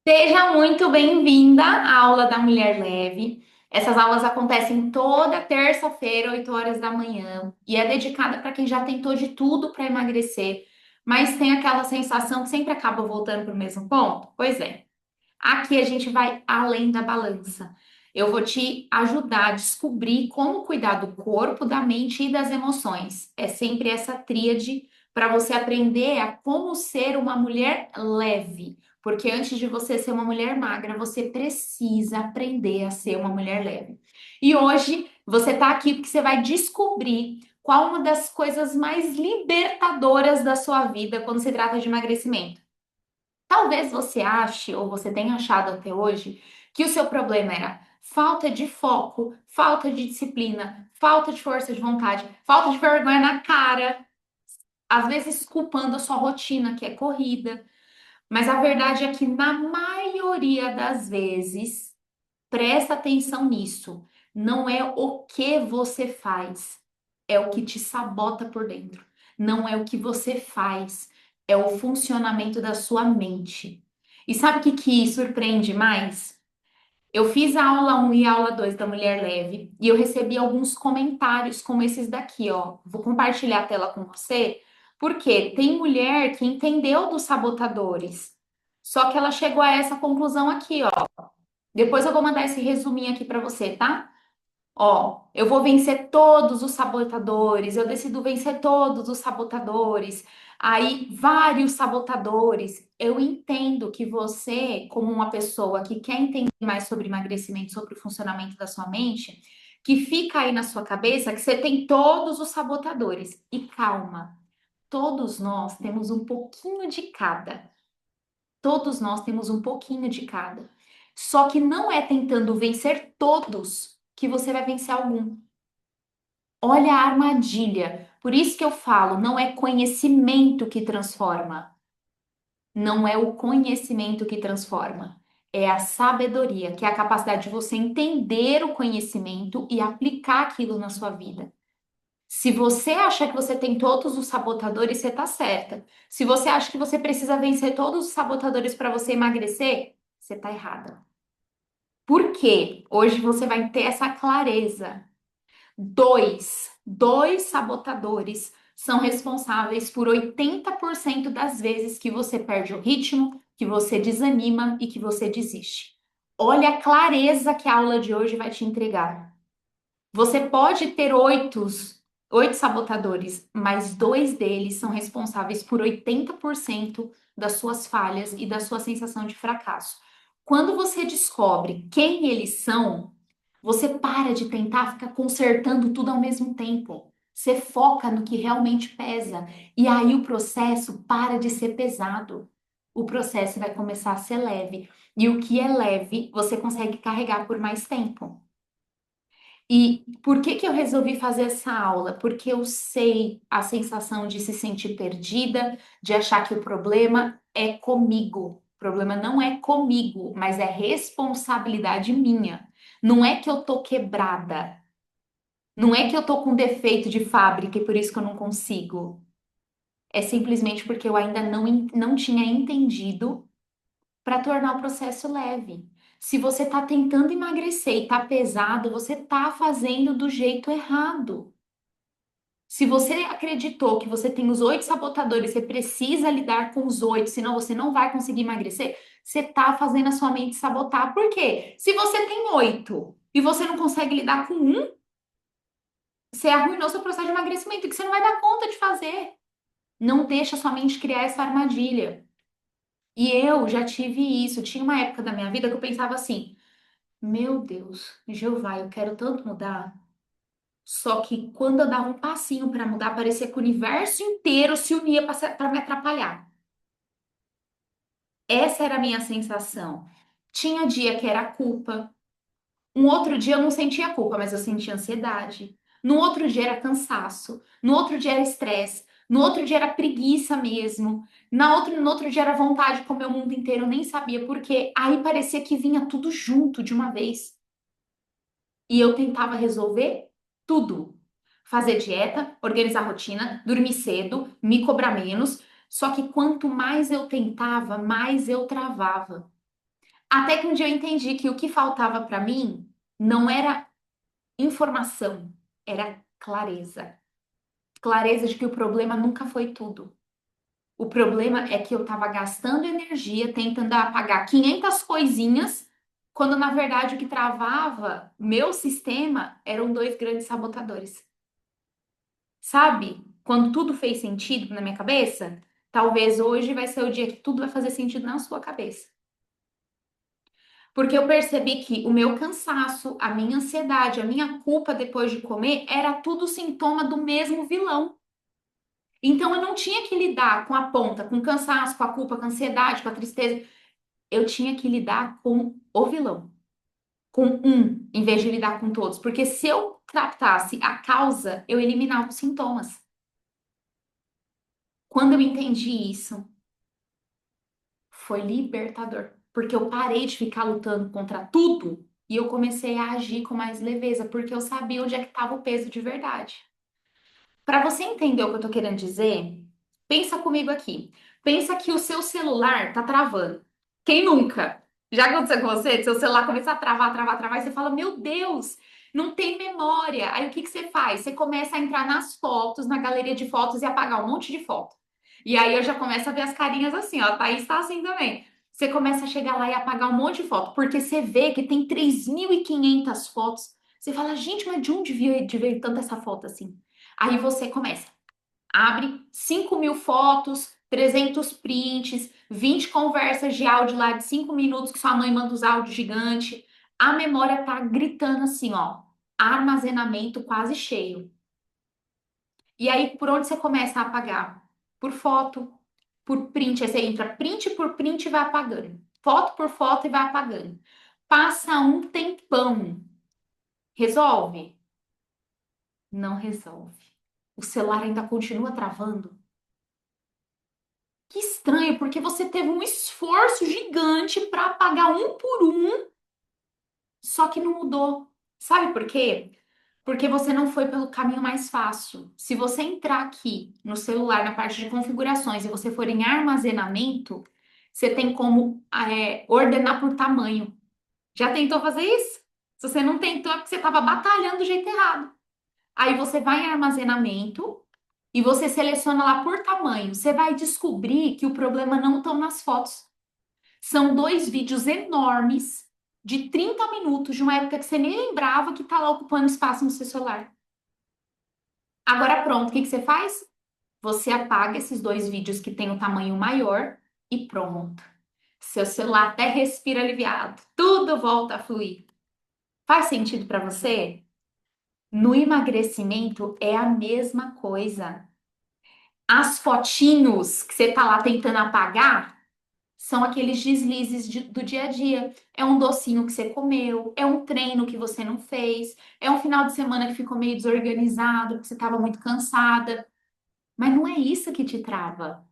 Seja muito bem-vinda à aula da Mulher Leve. Essas aulas acontecem toda terça-feira, 8 horas da manhã, e é dedicada para quem já tentou de tudo para emagrecer, mas tem aquela sensação que sempre acaba voltando para o mesmo ponto. Pois é, aqui a gente vai além da balança. Eu vou te ajudar a descobrir como cuidar do corpo, da mente e das emoções. É sempre essa tríade para você aprender a como ser uma mulher leve. Porque antes de você ser uma mulher magra, você precisa aprender a ser uma mulher leve. E hoje você está aqui porque você vai descobrir qual uma das coisas mais libertadoras da sua vida quando se trata de emagrecimento. Talvez você ache, ou você tenha achado até hoje, que o seu problema era falta de foco, falta de disciplina, falta de força de vontade, falta de vergonha na cara, às vezes culpando a sua rotina, que é corrida. Mas a verdade é que, na maioria das vezes, presta atenção nisso, não é o que você faz, é o que te sabota por dentro. Não é o que você faz, é o funcionamento da sua mente. E sabe o que surpreende mais? Eu fiz a aula um e a aula 2 da Mulher Leve e eu recebi alguns comentários como esses daqui, ó. Vou compartilhar a tela com você, porque tem mulher que entendeu dos sabotadores, só que ela chegou a essa conclusão aqui, ó. Depois eu vou mandar esse resuminho aqui para você, tá? Ó, eu vou vencer todos os sabotadores, eu decido vencer todos os sabotadores. Aí, vários sabotadores. Eu entendo que você, como uma pessoa que quer entender mais sobre emagrecimento, sobre o funcionamento da sua mente, que fica aí na sua cabeça que você tem todos os sabotadores. E calma, todos nós temos um pouquinho de cada. Todos nós temos um pouquinho de cada. Só que não é tentando vencer todos que você vai vencer algum. Olha a armadilha. Por isso que eu falo, não é conhecimento que transforma. Não é o conhecimento que transforma. É a sabedoria, que é a capacidade de você entender o conhecimento e aplicar aquilo na sua vida. Se você acha que você tem todos os sabotadores, você está certa. Se você acha que você precisa vencer todos os sabotadores para você emagrecer, você está errada. Por quê? Hoje você vai ter essa clareza. Dois sabotadores são responsáveis por 80% das vezes que você perde o ritmo, que você desanima e que você desiste. Olha a clareza que a aula de hoje vai te entregar. Você pode ter oito sabotadores, mas dois deles são responsáveis por 80% das suas falhas e da sua sensação de fracasso. Quando você descobre quem eles são, você para de tentar ficar consertando tudo ao mesmo tempo. Você foca no que realmente pesa. E aí o processo para de ser pesado. O processo vai começar a ser leve. E o que é leve, você consegue carregar por mais tempo. E por que que eu resolvi fazer essa aula? Porque eu sei a sensação de se sentir perdida, de achar que o problema é comigo. O problema não é comigo, mas é responsabilidade minha. Não é que eu tô quebrada, não é que eu tô com defeito de fábrica e por isso que eu não consigo. É simplesmente porque eu ainda não tinha entendido para tornar o processo leve. Se você está tentando emagrecer e está pesado, você está fazendo do jeito errado. Se você acreditou que você tem os oito sabotadores, você precisa lidar com os oito, senão você não vai conseguir emagrecer, você está fazendo a sua mente sabotar. Por quê? Se você tem oito e você não consegue lidar com um, você arruinou seu processo de emagrecimento, que você não vai dar conta de fazer. Não deixa a sua mente criar essa armadilha. E eu já tive isso. Tinha uma época da minha vida que eu pensava assim: meu Deus, Jeová, eu quero tanto mudar. Só que quando eu dava um passinho para mudar, parecia que o universo inteiro se unia para me atrapalhar. Essa era a minha sensação. Tinha dia que era culpa, um outro dia eu não sentia culpa, mas eu sentia ansiedade. No outro dia era cansaço, no outro dia era estresse, no outro dia era preguiça mesmo. No outro dia era vontade de comer o mundo inteiro, eu nem sabia por quê. Aí parecia que vinha tudo junto de uma vez. E eu tentava resolver tudo. Fazer dieta, organizar rotina, dormir cedo, me cobrar menos. Só que quanto mais eu tentava, mais eu travava. Até que um dia eu entendi que o que faltava para mim não era informação, era clareza. Clareza de que o problema nunca foi tudo. O problema é que eu estava gastando energia tentando apagar 500 coisinhas, quando na verdade o que travava meu sistema eram dois grandes sabotadores. Sabe? Quando tudo fez sentido na minha cabeça, talvez hoje vai ser o dia que tudo vai fazer sentido na sua cabeça. Porque eu percebi que o meu cansaço, a minha ansiedade, a minha culpa depois de comer era tudo sintoma do mesmo vilão. Então eu não tinha que lidar com a ponta, com o cansaço, com a culpa, com a ansiedade, com a tristeza. Eu tinha que lidar com o vilão, com um, em vez de lidar com todos. Porque se eu tratasse a causa, eu eliminava os sintomas. Quando eu entendi isso, foi libertador. Porque eu parei de ficar lutando contra tudo e eu comecei a agir com mais leveza, porque eu sabia onde é que estava o peso de verdade. Para você entender o que eu tô querendo dizer, pensa comigo aqui. Pensa que o seu celular tá travando. Quem nunca? Já aconteceu com você? Seu celular começa a travar, travar, travar, e você fala: Meu Deus, não tem memória. Aí o que que você faz? Você começa a entrar nas fotos, na galeria de fotos e apagar um monte de foto. E aí eu já começo a ver as carinhas assim, ó. A Thaís tá assim também. Você começa a chegar lá e apagar um monte de foto, porque você vê que tem 3.500 fotos. Você fala: Gente, mas de onde veio tanta essa foto assim? Aí você começa, abre 5.000 fotos, 300 prints, 20 conversas de áudio lá de 5 minutos que sua mãe manda os áudios gigante. A memória tá gritando assim, ó, armazenamento quase cheio. E aí, por onde você começa a apagar? Por foto, por print. Aí você entra print por print e vai apagando. Foto por foto e vai apagando. Passa um tempão. Resolve? Não resolve. O celular ainda continua travando. Que estranho, porque você teve um esforço gigante para apagar um por um, só que não mudou. Sabe por quê? Porque você não foi pelo caminho mais fácil. Se você entrar aqui no celular, na parte de configurações, e você for em armazenamento, você tem como ordenar por tamanho. Já tentou fazer isso? Se você não tentou, é porque você estava batalhando do jeito errado. Aí você vai em armazenamento e você seleciona lá por tamanho. Você vai descobrir que o problema não estão nas fotos. São dois vídeos enormes de 30 minutos de uma época que você nem lembrava que está lá ocupando espaço no seu celular. Agora pronto, o que que você faz? Você apaga esses dois vídeos que têm o tamanho maior e pronto. Seu celular até respira aliviado. Tudo volta a fluir. Faz sentido para você? No emagrecimento é a mesma coisa. As fotinhos que você tá lá tentando apagar são aqueles deslizes do dia a dia. É um docinho que você comeu, é um treino que você não fez, é um final de semana que ficou meio desorganizado, porque você estava muito cansada. Mas não é isso que te trava.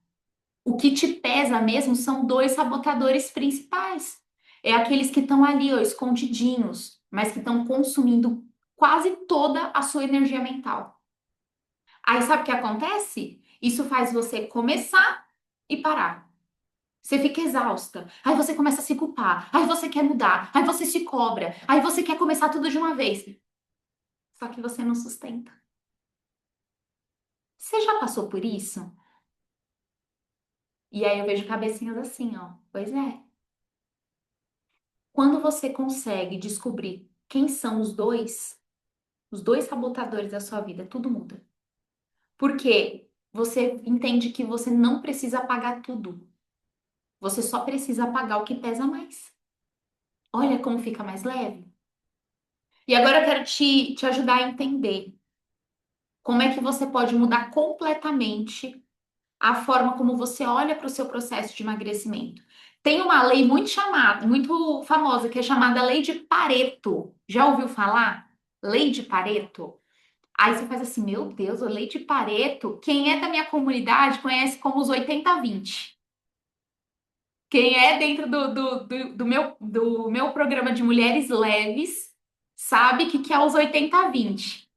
O que te pesa mesmo são dois sabotadores principais. É aqueles que estão ali, ó, escondidinhos, mas que estão consumindo quase toda a sua energia mental. Aí sabe o que acontece? Isso faz você começar e parar. Você fica exausta. Aí você começa a se culpar. Aí você quer mudar. Aí você se cobra. Aí você quer começar tudo de uma vez. Só que você não sustenta. Você já passou por isso? E aí eu vejo cabecinhas assim, ó. Pois é. Quando você consegue descobrir quem são os dois sabotadores da sua vida, tudo muda. Porque você entende que você não precisa apagar tudo. Você só precisa apagar o que pesa mais. Olha como fica mais leve. E agora eu quero te ajudar a entender como é que você pode mudar completamente a forma como você olha para o seu processo de emagrecimento. Tem uma lei muito chamada, muito famosa, que é chamada Lei de Pareto. Já ouviu falar? Lei de Pareto? Aí você faz assim, meu Deus, a Lei de Pareto, quem é da minha comunidade conhece como os 80-20. Quem é dentro do meu programa de mulheres leves sabe que é os 80-20.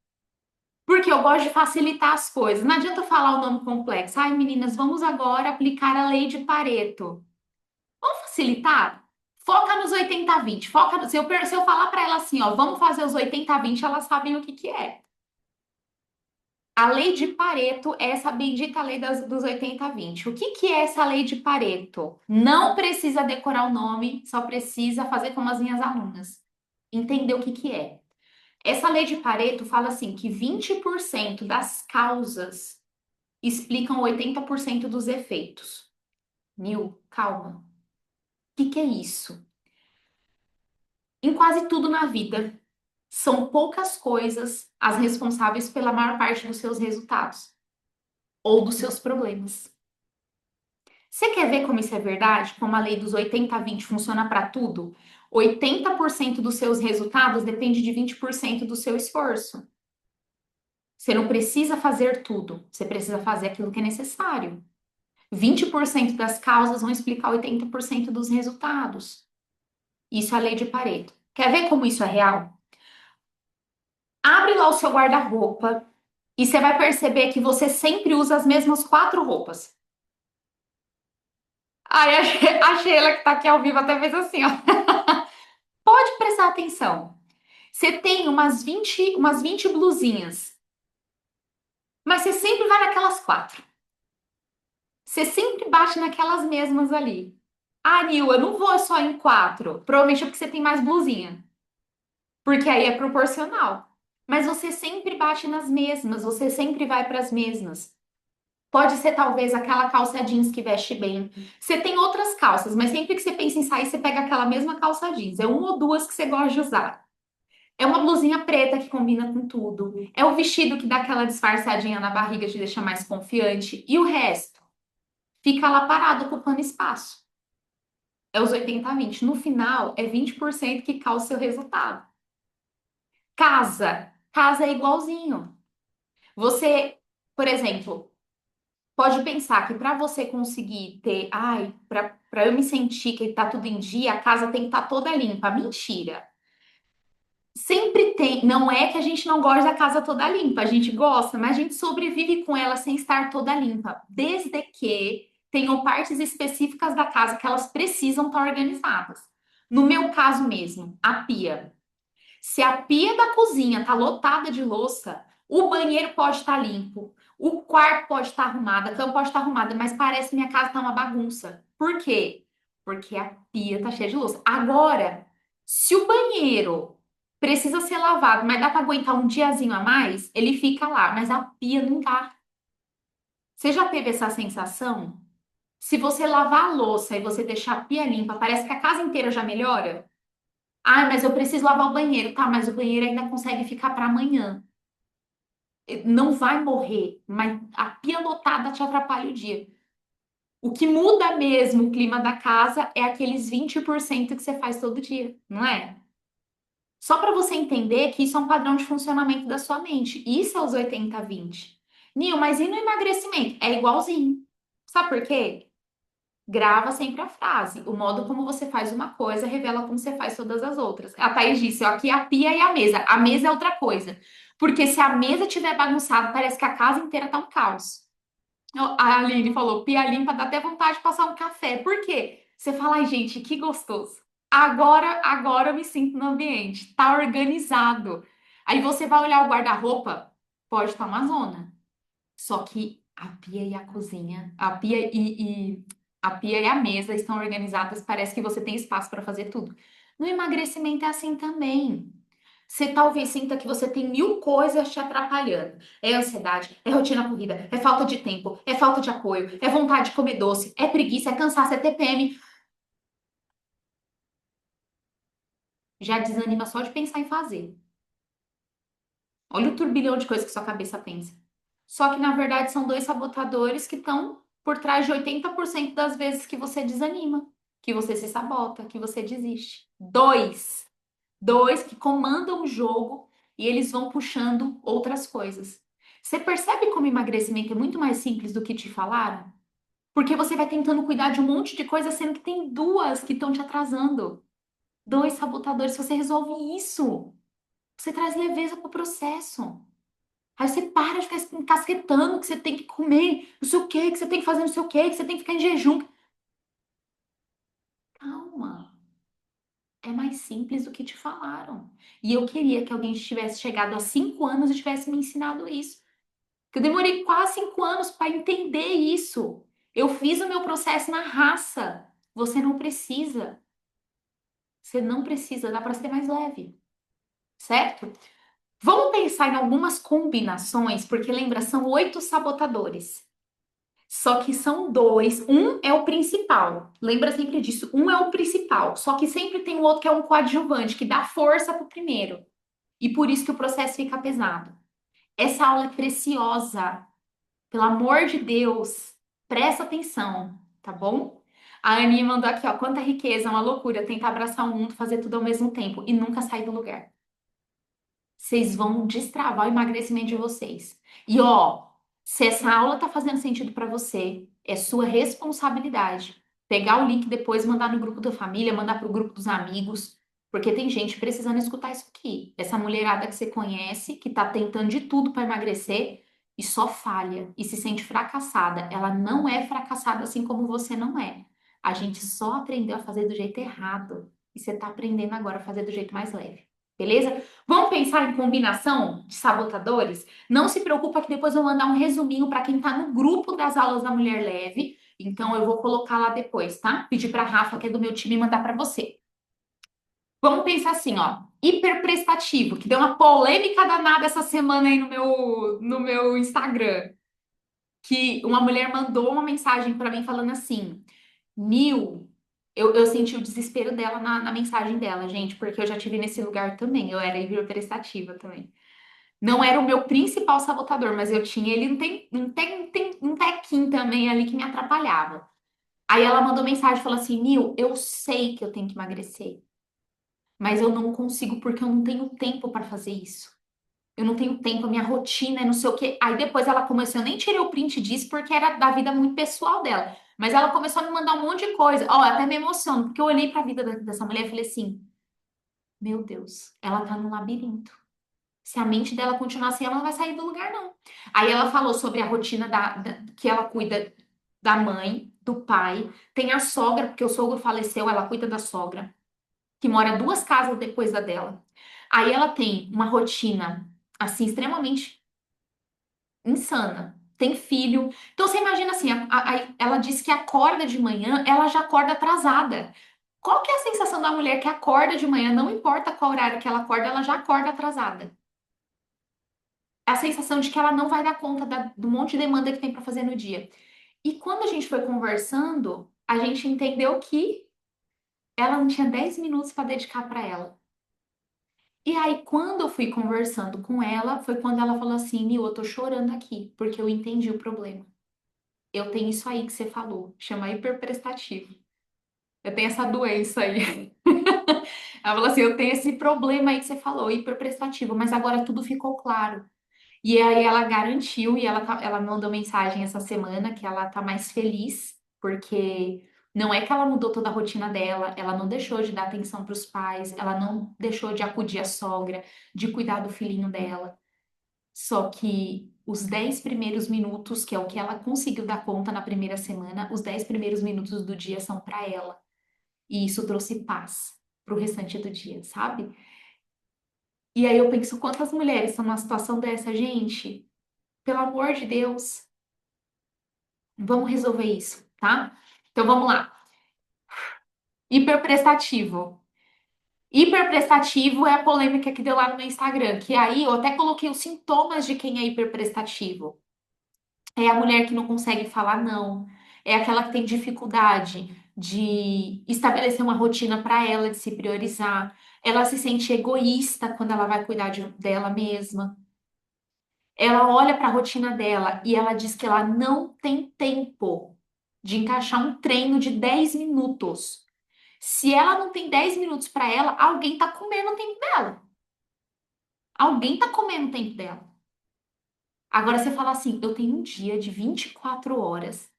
Porque eu gosto de facilitar as coisas. Não adianta eu falar o nome complexo. Ai, meninas, vamos agora aplicar a lei de Pareto. Vamos facilitar? Foca nos 80-20. Se eu falar para ela assim, ó, vamos fazer os 80-20, elas sabem o que que é. A lei de Pareto é essa bendita lei dos 80-20. O que que é essa lei de Pareto? Não precisa decorar o nome, só precisa fazer como as minhas alunas. Entender o que que é. Essa lei de Pareto fala assim que 20% das causas explicam 80% dos efeitos. Nil, calma. O que que é isso? Em quase tudo na vida, são poucas coisas as responsáveis pela maior parte dos seus resultados ou dos seus problemas. Você quer ver como isso é verdade? Como a lei dos 80-20 funciona para tudo? 80% dos seus resultados depende de 20% do seu esforço. Você não precisa fazer tudo, você precisa fazer aquilo que é necessário. 20% das causas vão explicar 80% dos resultados. Isso é a lei de Pareto. Quer ver como isso é real? Abre lá o seu guarda-roupa e você vai perceber que você sempre usa as mesmas 4 roupas. Ai, a Sheila que tá aqui ao vivo até fez assim, ó. Pode prestar atenção. Você tem umas 20 blusinhas, mas você sempre vai naquelas 4. Você sempre bate naquelas mesmas ali. Ah, Nil, eu não vou só em 4. Provavelmente é porque você tem mais blusinha. Porque aí é proporcional. Mas você sempre bate nas mesmas, você sempre vai para as mesmas. Pode ser talvez aquela calça jeans que veste bem. Você tem outras calças, mas sempre que você pensa em sair, você pega aquela mesma calça jeans. É uma ou duas que você gosta de usar. É uma blusinha preta que combina com tudo. É o vestido que dá aquela disfarçadinha na barriga, te deixa mais confiante. E o resto fica lá parado, ocupando espaço. É os 80-20. No final, é 20% que causa o seu resultado. Casa. Casa é igualzinho. Você, por exemplo, pode pensar que para você conseguir ter, ai, para eu me sentir que tá tudo em dia, a casa tem que estar toda limpa. Mentira. Sempre tem, não é que a gente não gosta da casa toda limpa, a gente gosta, mas a gente sobrevive com ela sem estar toda limpa, desde que tenham partes específicas da casa que elas precisam estar organizadas. No meu caso mesmo, a pia. Se a pia da cozinha tá lotada de louça, o banheiro pode estar limpo, o quarto pode estar arrumado, a cama pode estar arrumada, mas parece que minha casa tá uma bagunça. Por quê? Porque a pia tá cheia de louça. Agora, se o banheiro precisa ser lavado, mas dá para aguentar um diazinho a mais, ele fica lá, mas a pia não dá. Você já teve essa sensação? Se você lavar a louça e você deixar a pia limpa, parece que a casa inteira já melhora? Ah, mas eu preciso lavar o banheiro. Tá, mas o banheiro ainda consegue ficar para amanhã. Não vai morrer, mas a pia lotada te atrapalha o dia. O que muda mesmo o clima da casa é aqueles 20% que você faz todo dia, não é? Só para você entender que isso é um padrão de funcionamento da sua mente. Isso é os 80-20. Nil, mas e no emagrecimento? É igualzinho. Sabe por quê? Grava sempre a frase. O modo como você faz uma coisa revela como você faz todas as outras. A Thaís disse, ó, aqui é a pia e a mesa. A mesa é outra coisa. Porque se a mesa estiver bagunçada, parece que a casa inteira tá um caos. A Aline falou, pia limpa, dá até vontade de passar um café. Por quê? Você fala, ai, gente, que gostoso. Agora eu me sinto no ambiente. Tá organizado. Aí você vai olhar o guarda-roupa, pode estar uma zona. Só que a pia e a cozinha, a pia e a mesa estão organizadas, parece que você tem espaço para fazer tudo. No emagrecimento é assim também. Você talvez sinta que você tem 1000 coisas te atrapalhando. É ansiedade, é rotina corrida, é falta de tempo, é falta de apoio, é vontade de comer doce, é preguiça, é cansaço, é TPM. Já desanima só de pensar em fazer. Olha o turbilhão de coisas que sua cabeça pensa. Só que, na verdade, são dois sabotadores que estão por trás de 80% das vezes que você desanima, que você se sabota, que você desiste. Dois. Dois que comandam o jogo e eles vão puxando outras coisas. Você percebe como emagrecimento é muito mais simples do que te falaram? Porque você vai tentando cuidar de um monte de coisa, sendo que tem duas que estão te atrasando. Dois sabotadores. Se você resolve isso, você traz leveza para o processo. Aí você para de ficar encasquetando que você tem que comer, não sei o quê, que você tem que fazer não sei o quê, que você tem que ficar em jejum. Calma. É mais simples do que te falaram. E eu queria que alguém tivesse chegado a 5 anos e tivesse me ensinado isso. Que eu demorei quase 5 anos para entender isso. Eu fiz o meu processo na raça. Você não precisa. Você não precisa, dá para ser mais leve, certo? Vamos pensar em algumas combinações, porque lembra, são 8 sabotadores. Só que são dois. Um é o principal. Lembra sempre disso. Um é o principal. Só que sempre tem um outro que é um coadjuvante, que dá força pro primeiro. E por isso que o processo fica pesado. Essa aula é preciosa. Pelo amor de Deus, presta atenção, tá bom? A Aninha mandou aqui, ó. Quanta riqueza, uma loucura. Tentar abraçar o mundo, fazer tudo ao mesmo tempo e nunca sair do lugar. Vocês vão destravar o emagrecimento de vocês. E ó, se essa aula tá fazendo sentido para você, é sua responsabilidade. Pegar o link depois, mandar no grupo da família, mandar pro grupo dos amigos, porque tem gente precisando escutar isso aqui. Essa mulherada que você conhece, que tá tentando de tudo para emagrecer e só falha e se sente fracassada. Ela não é fracassada assim como você não é. A gente só aprendeu a fazer do jeito errado e você tá aprendendo agora a fazer do jeito mais leve. Beleza? Vamos pensar em combinação de sabotadores? Não se preocupa que depois eu vou mandar um resuminho para quem está no grupo das aulas da Mulher Leve. Então eu vou colocar lá depois, tá? Pedir para a Rafa, que é do meu time, mandar para você. Vamos pensar assim, ó. Hiperprestativo, que deu uma polêmica danada essa semana aí no meu Instagram. Que uma mulher mandou uma mensagem para mim falando assim: Nil, eu senti o desespero dela na mensagem dela, gente, porque eu já tive nesse lugar também. Eu era hiperprestativa também. Não era o meu principal sabotador, mas eu tinha ele um tequinho também ali que me atrapalhava. Aí ela mandou mensagem e falou assim: Nil, eu sei que eu tenho que emagrecer, mas eu não consigo porque eu não tenho tempo para fazer isso. Eu não tenho tempo, a minha rotina é não sei o quê. Aí depois ela começou, eu nem tirei o print disso porque era da vida muito pessoal dela. Mas ela começou a me mandar um monte de coisa. Ó, eu até me emociono, porque eu olhei pra vida dessa mulher e falei assim: Meu Deus, ela tá num labirinto. Se a mente dela continuar assim, ela não vai sair do lugar, não. Aí ela falou sobre a rotina que ela cuida da mãe, do pai, tem a sogra, porque o sogro faleceu, ela cuida da sogra, que mora 2 casas depois da dela. Aí ela tem uma rotina, assim, extremamente insana. Tem filho. Então você imagina assim, ela disse que acorda de manhã, ela já acorda atrasada. Qual que é a sensação da mulher que acorda de manhã, não importa qual horário que ela acorda, ela já acorda atrasada? A sensação de que ela não vai dar conta do monte de demanda que tem para fazer no dia. E quando a gente foi conversando, a gente entendeu que ela não tinha 10 minutos para dedicar para ela. E aí, quando eu fui conversando com ela, foi quando ela falou assim: Nil, eu tô chorando aqui, porque eu entendi o problema. Eu tenho isso aí que você falou, chama hiperprestativo. Eu tenho essa doença aí. Ela falou assim: eu tenho esse problema aí que você falou, hiperprestativo, mas agora tudo ficou claro. E aí ela garantiu e ela mandou mensagem essa semana que ela tá mais feliz, porque não é que ela mudou toda a rotina dela, ela não deixou de dar atenção para os pais, ela não deixou de acudir à sogra, de cuidar do filhinho dela. Só que os 10 primeiros minutos, que é o que ela conseguiu dar conta na primeira semana, os 10 primeiros minutos do dia são para ela. E isso trouxe paz pro restante do dia, sabe? E aí eu penso, quantas mulheres estão numa situação dessa, gente? Pelo amor de Deus, vamos resolver isso, tá? Então vamos lá. Hiperprestativo. Hiperprestativo é a polêmica que deu lá no meu Instagram, que aí eu até coloquei os sintomas de quem é hiperprestativo. É a mulher que não consegue falar não. É aquela que tem dificuldade de estabelecer uma rotina para ela, de se priorizar. Ela se sente egoísta quando ela vai cuidar dela mesma. Ela olha para a rotina dela e ela diz que ela não tem tempo de encaixar um treino de 10 minutos. Se ela não tem 10 minutos para ela, alguém tá comendo o tempo dela. Alguém tá comendo o tempo dela. Agora você fala assim: eu tenho um dia de 24 horas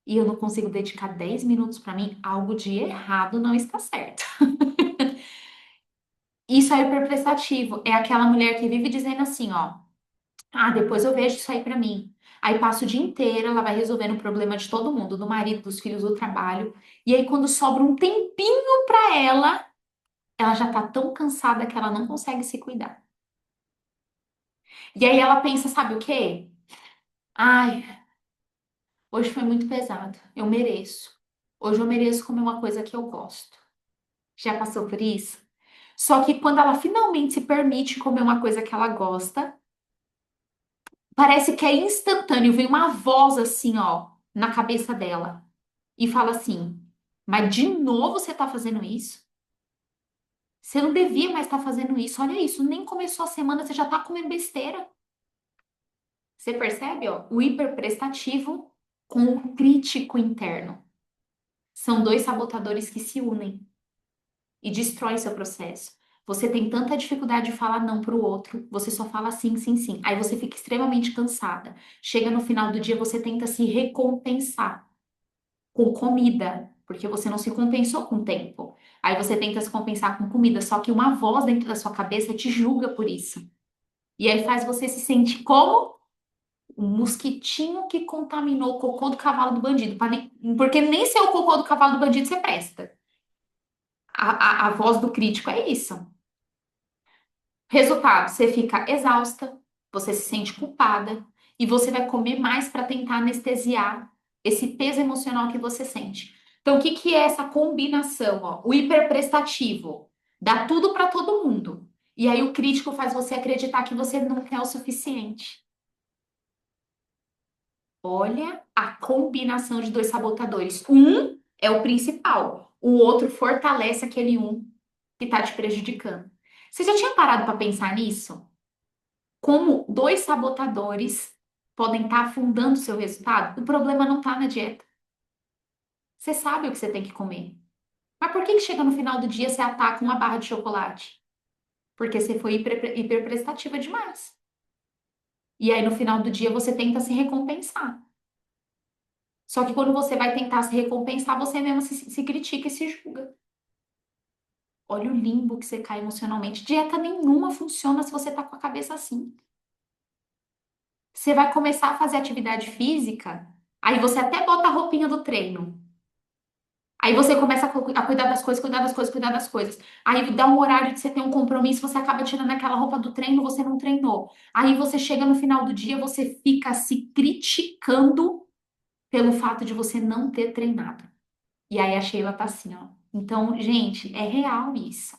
e eu não consigo dedicar 10 minutos para mim, algo de errado não está certo. Isso é hiperprestativo. É aquela mulher que vive dizendo assim, ó: ah, depois eu vejo isso aí pra mim. Aí passa o dia inteiro, ela vai resolvendo o problema de todo mundo, do marido, dos filhos, do trabalho. E aí, quando sobra um tempinho pra ela, ela já tá tão cansada que ela não consegue se cuidar. E aí ela pensa, sabe o quê? Ai, hoje foi muito pesado. Eu mereço. Hoje eu mereço comer uma coisa que eu gosto. Já passou por isso? Só que quando ela finalmente se permite comer uma coisa que ela gosta, parece que é instantâneo, vem uma voz assim, ó, na cabeça dela e fala assim: Mas de novo você tá fazendo isso? Você não devia mais estar fazendo isso. Olha isso, nem começou a semana, você já tá comendo besteira. Você percebe, ó? O hiperprestativo com o crítico interno. São dois sabotadores que se unem e destroem seu processo. Você tem tanta dificuldade de falar não para o outro, você só fala sim, sim, sim. Aí você fica extremamente cansada. Chega no final do dia, você tenta se recompensar com comida, porque você não se compensou com tempo. Aí você tenta se compensar com comida, só que uma voz dentro da sua cabeça te julga por isso. E aí faz você se sentir como um mosquitinho que contaminou o cocô do cavalo do bandido. Porque nem ser o cocô do cavalo do bandido você presta. A voz do crítico é isso. Resultado, você fica exausta, você se sente culpada e você vai comer mais para tentar anestesiar esse peso emocional que você sente. Então, o que que é essa combinação, ó? O hiperprestativo dá tudo para todo mundo. E aí o crítico faz você acreditar que você nunca é o suficiente. Olha a combinação de dois sabotadores. Um é o principal, o outro fortalece aquele um que está te prejudicando. Você já tinha parado para pensar nisso? Como dois sabotadores podem estar afundando o seu resultado? O problema não está na dieta. Você sabe o que você tem que comer. Mas por que que chega no final do dia você ataca uma barra de chocolate? Porque você foi hiperprestativa demais. E aí no final do dia você tenta se recompensar. Só que quando você vai tentar se recompensar, você mesmo se critica e se julga. Olha o limbo que você cai emocionalmente. Dieta nenhuma funciona se você tá com a cabeça assim. Você vai começar a fazer atividade física, aí você até bota a roupinha do treino. Aí você começa a cuidar das coisas, cuidar das coisas, cuidar das coisas. Aí dá um horário de você ter um compromisso, você acaba tirando aquela roupa do treino, você não treinou. Aí você chega no final do dia, você fica se criticando pelo fato de você não ter treinado. E aí a Sheila tá assim, ó. Então, gente, é real isso.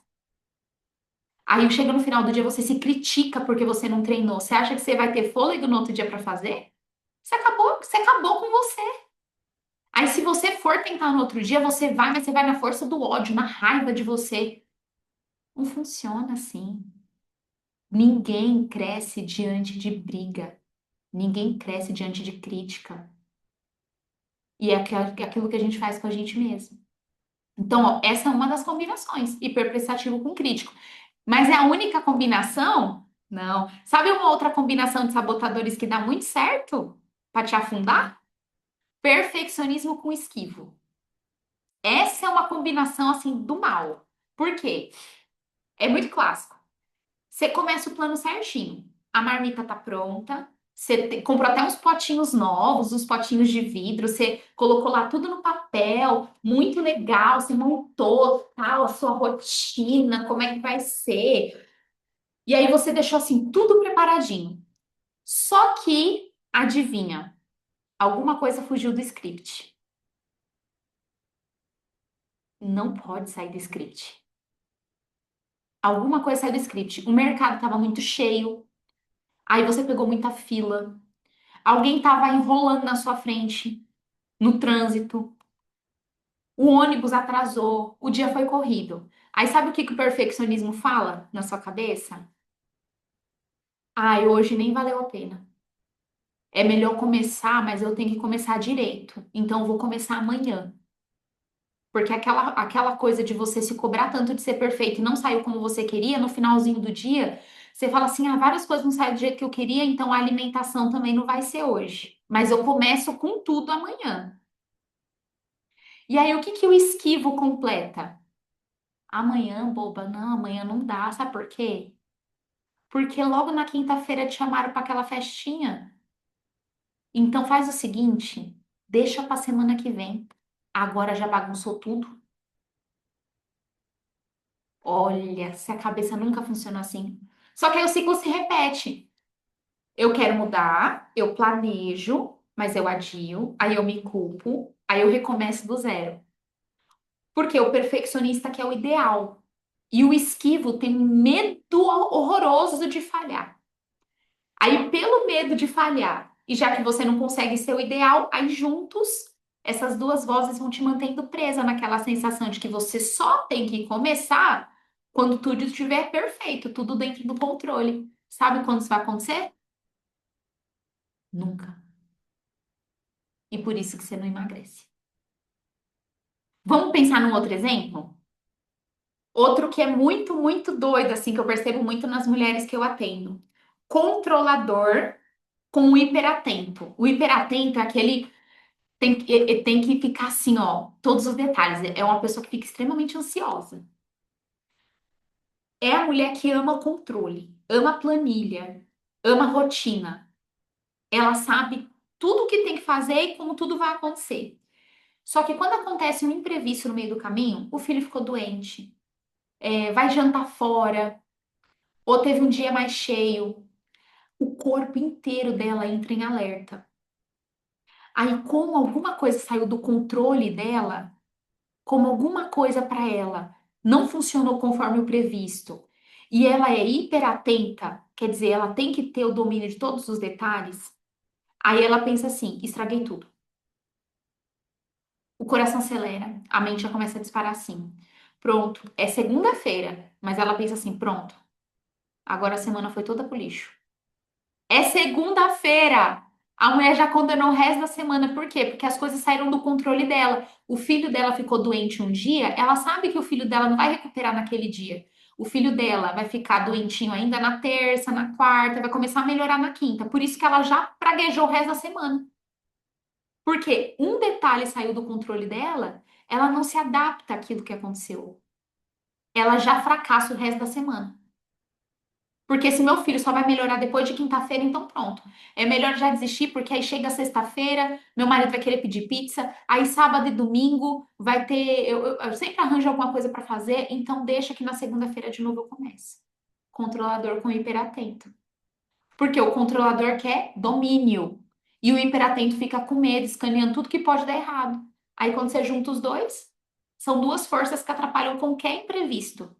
Aí chega no final do dia, você se critica porque você não treinou. Você acha que você vai ter fôlego no outro dia pra fazer? Você acabou com você. Aí, se você for tentar no outro dia, você vai, mas você vai na força do ódio, na raiva de você. Não funciona assim. Ninguém cresce diante de briga. Ninguém cresce diante de crítica. E é aquilo que a gente faz com a gente mesmo. Então, ó, essa é uma das combinações, hiperprestativo com crítico. Mas é a única combinação? Não. Sabe uma outra combinação de sabotadores que dá muito certo para te afundar? Perfeccionismo com esquivo. Essa é uma combinação assim do mal. Por quê? É muito clássico. Você começa o plano certinho. A marmita tá pronta. Você comprou até uns potinhos novos, uns potinhos de vidro. Você colocou lá tudo no papel, muito legal. Você montou tal a sua rotina, como é que vai ser. E aí você deixou assim tudo preparadinho. Só que, adivinha, alguma coisa fugiu do script. Não pode sair do script. Alguma coisa saiu do script. O mercado estava muito cheio. Aí você pegou muita fila. Alguém estava enrolando na sua frente, no trânsito. O ônibus atrasou. O dia foi corrido. Aí sabe o que que o perfeccionismo fala na sua cabeça? Ai, hoje nem valeu a pena. É melhor começar, mas eu tenho que começar direito. Então eu vou começar amanhã. Porque aquela coisa de você se cobrar tanto de ser perfeito e não saiu como você queria, no finalzinho do dia, você fala assim: ah, várias coisas não saem do jeito que eu queria, então a alimentação também não vai ser hoje. Mas eu começo com tudo amanhã. E aí, o que que o esquivo completa? Amanhã, boba, não, amanhã não dá. Sabe por quê? Porque logo na quinta-feira te chamaram para aquela festinha. Então faz o seguinte, deixa para semana que vem. Agora já bagunçou tudo. Olha, se a cabeça nunca funciona assim. Só que aí o ciclo se repete. Eu quero mudar, eu planejo, mas eu adio, aí eu me culpo, aí eu recomeço do zero. Porque o perfeccionista quer o ideal. E o esquivo tem medo horroroso de falhar. Aí, pelo medo de falhar, e já que você não consegue ser o ideal, aí juntos, essas duas vozes vão te mantendo presa naquela sensação de que você só tem que começar quando tudo estiver perfeito, tudo dentro do controle. Sabe quando isso vai acontecer? Nunca. E por isso que você não emagrece. Vamos pensar num outro exemplo? Outro que é muito, muito doido, assim, que eu percebo muito nas mulheres que eu atendo. Controlador com o hiperatento. O hiperatento é aquele tem que ficar assim, ó, todos os detalhes. É uma pessoa que fica extremamente ansiosa. É a mulher que ama controle, ama planilha, ama rotina. Ela sabe tudo o que tem que fazer e como tudo vai acontecer. Só que quando acontece um imprevisto no meio do caminho, o filho ficou doente, vai jantar fora, ou teve um dia mais cheio, o corpo inteiro dela entra em alerta. Aí, como alguma coisa saiu do controle dela, como alguma coisa para ela não funcionou conforme o previsto, e ela é hiperatenta, quer dizer, ela tem que ter o domínio de todos os detalhes, aí ela pensa assim: estraguei tudo. O coração acelera, a mente já começa a disparar assim. Pronto, é segunda-feira, mas ela pensa assim: pronto, agora a semana foi toda pro lixo. É segunda-feira. A mulher já condenou o resto da semana. Por quê? Porque as coisas saíram do controle dela. O filho dela ficou doente um dia, ela sabe que o filho dela não vai recuperar naquele dia. O filho dela vai ficar doentinho ainda na terça, na quarta, vai começar a melhorar na quinta. Por isso que ela já praguejou o resto da semana. Porque um detalhe saiu do controle dela, ela não se adapta àquilo que aconteceu. Ela já fracassa o resto da semana. Porque se meu filho só vai melhorar depois de quinta-feira, então pronto. É melhor já desistir, porque aí chega sexta-feira, meu marido vai querer pedir pizza, aí sábado e domingo vai ter. Eu sempre arranjo alguma coisa para fazer, então deixa que na segunda-feira de novo eu comece. Controlador com hiperatento. Porque o controlador quer domínio. E o hiperatento fica com medo, escaneando tudo que pode dar errado. Aí quando você junta os dois, são duas forças que atrapalham qualquer imprevisto.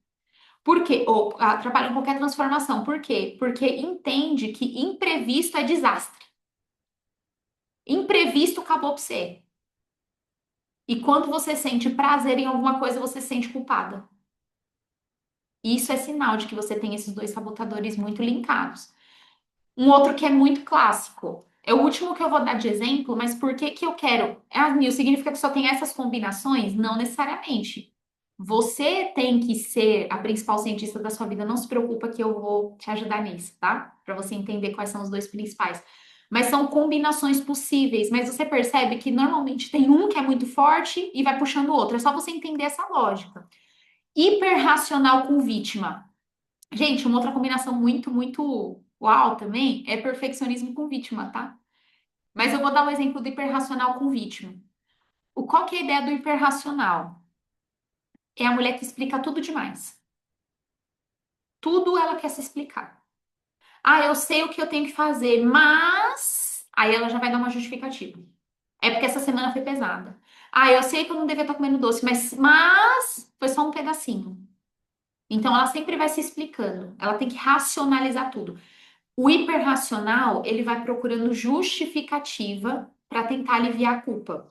Por quê? Ou atrapalham qualquer transformação. Por quê? Porque entende que imprevisto é desastre. Imprevisto acabou pra você. E quando você sente prazer em alguma coisa, você se sente culpada. Isso é sinal de que você tem esses dois sabotadores muito linkados. Um outro que é muito clássico. É o último que eu vou dar de exemplo, mas por que que eu quero? Nil, significa que só tem essas combinações? Não necessariamente. Você tem que ser a principal cientista da sua vida. Não se preocupa que eu vou te ajudar nisso, tá? Para você entender quais são os dois principais. Mas são combinações possíveis. Mas você percebe que normalmente tem um que é muito forte e vai puxando o outro. É só você entender essa lógica. Hiperracional com vítima. Gente, uma outra combinação muito, muito uau também é perfeccionismo com vítima, tá? Mas eu vou dar o exemplo do hiperracional com vítima. Qual que é a ideia do hiperracional? É a mulher que explica tudo demais. Tudo ela quer se explicar. Ah, eu sei o que eu tenho que fazer, mas. Aí ela já vai dar uma justificativa. É porque essa semana foi pesada. Ah, eu sei que eu não devia estar comendo doce, mas foi só um pedacinho. Então ela sempre vai se explicando. Ela tem que racionalizar tudo. O hiperracional, ele vai procurando justificativa para tentar aliviar a culpa.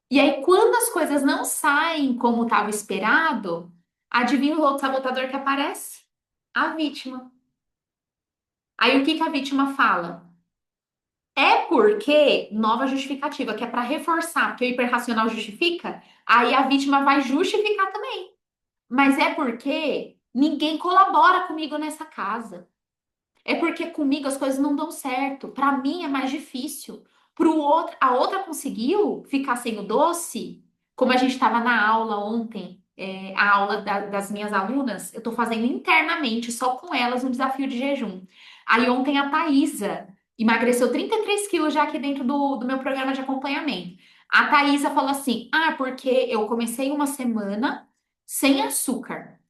E aí, quando as coisas não saem como estava esperado, adivinha o outro sabotador que aparece? A vítima. Aí, o que que a vítima fala? É porque, nova justificativa, que é para reforçar, porque o hiperracional justifica, aí a vítima vai justificar também. Mas é porque ninguém colabora comigo nessa casa. É porque comigo as coisas não dão certo. Para mim é mais difícil. Pro outro, a outra conseguiu ficar sem o doce, como a gente estava na aula ontem, a aula das minhas alunas, eu estou fazendo internamente, só com elas, um desafio de jejum. Aí ontem a Thaisa emagreceu 33 quilos já aqui dentro do meu programa de acompanhamento. A Thaisa falou assim: ah, porque eu comecei uma semana. sem açúcar.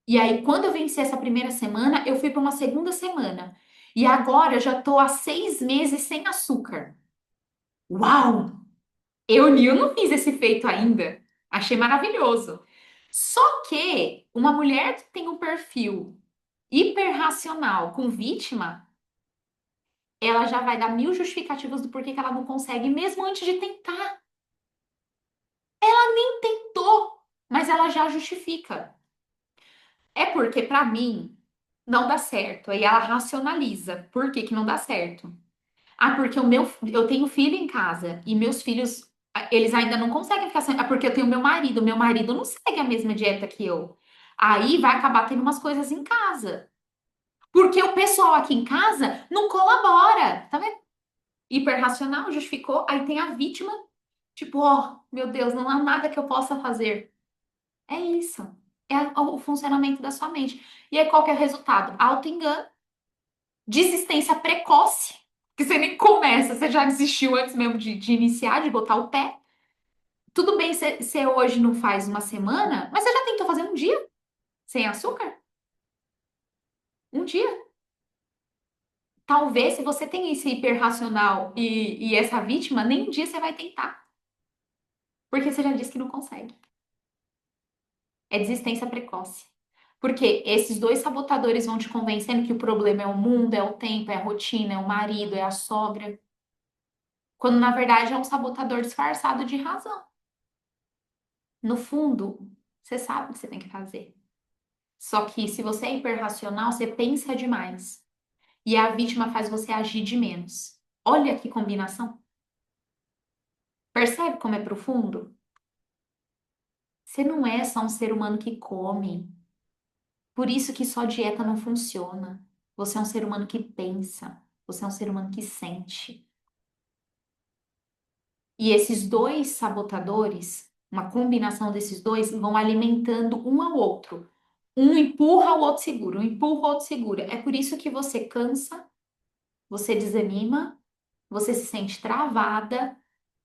E aí, quando eu venci essa primeira semana, eu fui para uma segunda semana. E agora eu já tô há 6 meses sem açúcar. Uau! Eu não fiz esse feito ainda. Achei maravilhoso. Só que uma mulher que tem um perfil hiperracional com vítima, ela já vai dar mil justificativas do porquê que ela não consegue, mesmo antes de tentar. Nem tentou, mas ela já justifica. É porque, pra mim, não dá certo. Aí ela racionaliza. Por que que não dá certo? Ah, porque eu tenho filho em casa e meus filhos, eles ainda não conseguem ficar sem. Ah, porque eu tenho meu marido. Meu marido não segue a mesma dieta que eu. Aí vai acabar tendo umas coisas em casa. Porque o pessoal aqui em casa não colabora. Tá vendo? Hiperracional, justificou. Aí tem a vítima, tipo, ó, meu Deus, não há nada que eu possa fazer. É isso. É o funcionamento da sua mente. E aí, qual que é o resultado? Auto-engano, desistência precoce, que você nem começa, você já desistiu antes mesmo de iniciar, de botar o pé. Tudo bem se você hoje não faz uma semana, mas você já tentou fazer um dia sem açúcar? Um dia. Talvez, se você tem esse hiperracional e essa vítima, nem um dia você vai tentar, porque você já disse que não consegue. É desistência precoce. Porque esses dois sabotadores vão te convencendo que o problema é o mundo, é o tempo, é a rotina, é o marido, é a sogra. Quando na verdade é um sabotador disfarçado de razão. No fundo, você sabe o que você tem que fazer. Só que se você é hiperracional, você pensa demais. E a vítima faz você agir de menos. Olha que combinação. Percebe como é profundo? Você não é só um ser humano que come. Por isso que só dieta não funciona. Você é um ser humano que pensa. Você é um ser humano que sente. E esses dois sabotadores, uma combinação desses dois, vão alimentando um ao outro. Um empurra, o outro segura, um empurra, o outro segura. É por isso que você cansa, você desanima, você se sente travada,